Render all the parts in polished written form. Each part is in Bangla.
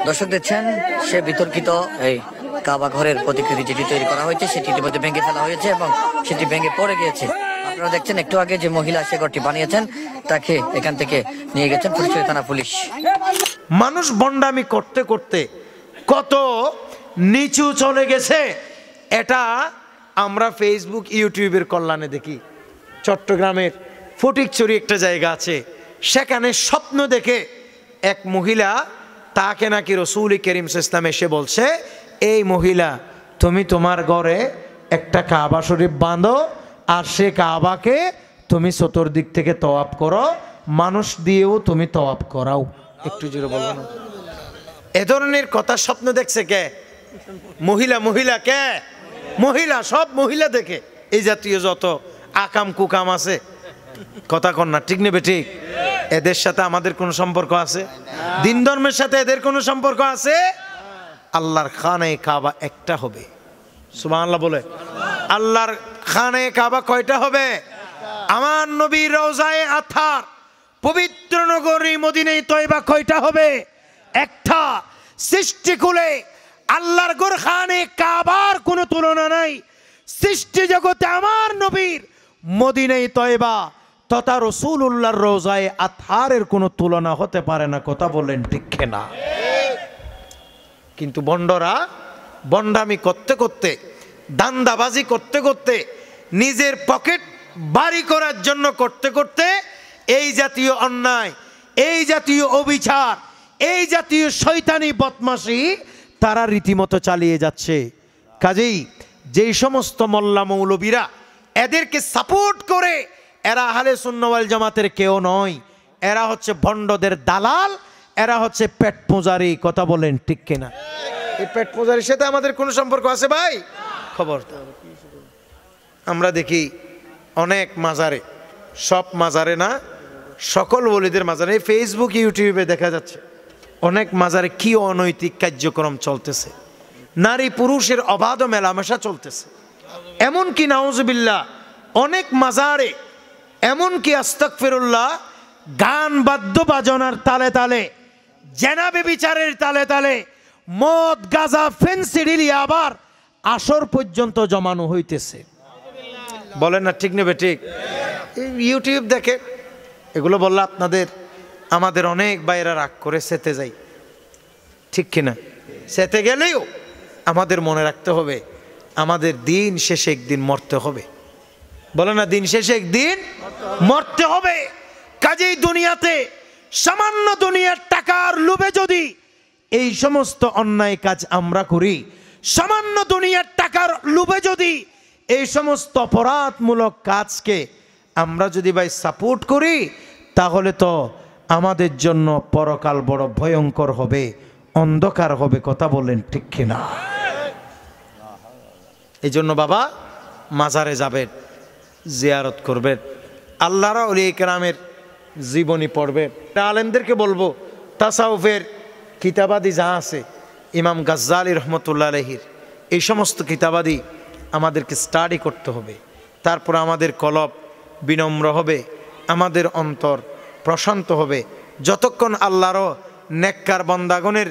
দর্শক দেখছেন সে বিতর্কিত এই কাবা ঘরের প্রতিকৃতি যেটি তৈরি করা হয়েছে সেটি ইতিমধ্যে ভেঙে ফেলা হয়েছে এবং সেটি ভেঙে পড়ে গিয়েছে। আপনারা দেখছেন একটু আগে যে মহিলা সে ঘরটি বানিয়েছেন তাকে এখান থেকে নিয়ে গেছেন ফুলছড়ি থানা পুলিশ। মানুষ বন্ডামি করতে করতে কত নিচু চলে গেছে এটা আমরা ফেসবুক ইউটিউবের কল্যাণে দেখি। চট্টগ্রামের ফটিকছড়ি একটা জায়গা আছে, সেখানে স্বপ্ন দেখে এক মহিলা, তাকে নাকি রসুল করিম ইসলাম এসে বলছে, এই মহিলা তুমি তোমার ঘরে একটা কাবা শরীফ বাঁধো আর সে কাবাকে তুমি চতুর্দিক থেকে তওয়াফ করো, মানুষ দিয়েও তুমি তওয়াফ করাও। একটু জোরে বলবো না? এ ধরনের কথা স্বপ্ন দেখছে কে? মহিলা। মহিলা কে? মহিলা। সব মহিলা দেখে এই জাতীয় যত আকাম কুকাম আছে, কথা কন না, ঠিক নেবে? ঠিক। এদের সাথে আমাদের কোনো সম্পর্ক আছে? দিন ধর্মের সাথে এদের কোনো সম্পর্ক আছে? আল্লাহর খানে কাবা একটা হবে। সুবহানাল্লাহ বলে। আল্লাহর খানে কাবা কয়টা হবে? আমার নবীর রওজায়ে আথার পবিত্র নগরী মদিনায়ে তয়বা কয়টা হবে? একটা। সৃষ্টিকুলে আল্লাহর ঘর খানে কাবার কোনো তুলনা নাই। সৃষ্টি জগতে আমার নবীর মদিনায়ে তয়বা তথা রাসূলুল্লাহর রওজায়ে আতহারের কোনো তুলনা হতে পারে না। কথা বলেন ঠিক না? কিন্তু বন্ডরা বন্ডামি করতে করতে, দান্দাবাজি করতে করতে, নিজের পকেট বাড়ি করার জন্য করতে করতে এই জাতীয় অন্যায়, এই জাতীয় অবিচার, এই জাতীয় শয়তানি বদমাশি তারা রীতিমতো চালিয়ে যাচ্ছে। কাজেই যেই সমস্ত মোল্লা মৌলবীরা এদেরকে সাপোর্ট করে, এরা আহলে সুন্নাহ ওয়াল জামাতের কেউ নয়, এরা হচ্ছে ভণ্ডদের দালাল, এরা হচ্ছে পেট পূজারি। কথা বলেন ঠিক কিনা? এই পেট পূজারির সাথে আমাদের কোনো সম্পর্ক আছে ভাই? খবর আমরা দেখি অনেক মাজারে, সব মাজারে না, সকল ওলিদের মাজারে, ফেসবুক ইউটিউবে দেখা যাচ্ছে অনেক মাজারে কি অনৈতিক কার্যক্রম চলতেছে, নারী পুরুষের অবাধ মেলামেশা চলতেছে। এমনকি নাউজুবিল্লাহ অনেক মাজারে, এমনকি আস্তাগফিরুল্লাহ, গান বাদ্য বাজনার তালে তালে, জেনা ব্যভিচারের তালে তালে, মদ গাঁজা ফেন্সিডিল আবার আসর পর্যন্ত জমানো হইতেছে। বলেন না ঠিক নেবে? ঠিক। ইউটিউব দেখে এগুলো বললে আপনাদের আমাদের অনেক ভাইরা রাগ করে সেতে যাই, ঠিক কিনা? সেতে গেলেও আমাদের মনে রাখতে হবে আমাদের দিন শেষে একদিন মরতে হবে। বলে না, দিন শেষে একদিন মরতে হবে। কাজেই দুনিয়াতে সামান্য দুনিয়ার টাকার লোভে যদি এই সমস্ত অন্যায় কাজ আমরা করি, সামান্য দুনিয়ার টাকার লোভে যদি এই সমস্ত অপরাধমূলক কাজকে আমরা যদি ভাই সাপোর্ট করি, তাহলে তো আমাদের জন্য পরকাল বড় ভয়ঙ্কর হবে, অন্ধকার হবে। কথা বলেন ঠিক কিনা? এই জন্য বাবা মাজারে যাবেন, জিয়ারত করবেন, আল্লাহর ওলিয়ে কেরামের জীবনী পড়বেন। আলেমদেরকে বলবো তাসাউফের কিতাবাদি যা আছে, ইমাম গাজ্জালী রহমতুল্লাহ আলাইহির এই সমস্ত কিতাবাদি আমাদেরকে স্টাডি করতে হবে। তারপর আমাদের কলব বিনম্র হবে, আমাদের অন্তর প্রশান্ত হবে। যতক্ষণ আল্লাহর নেককার বান্দাগণের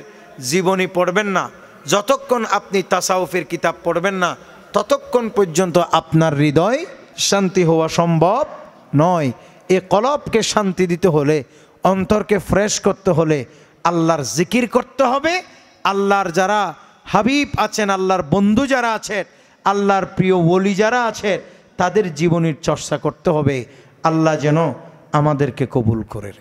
জীবনী পড়বেন না, যতক্ষণ আপনি তাসাউফের কিতাব পড়বেন না, ততক্ষণ পর্যন্ত আপনার হৃদয় শান্তি হওয়া সম্ভব নয়। এ কলবকে শান্তি দিতে হলে, অন্তরকে ফ্রেশ করতে হলে আল্লাহর জিকির করতে হবে। আল্লাহর যারা হাবিব আছেন, আল্লাহর বন্ধু যারা আছেন, আল্লাহর প্রিয় ওলি যারা আছেন, তাদের জীবনীর চর্চা করতে হবে। আল্লাহ যেন আমাদেরকে কবুল করেন।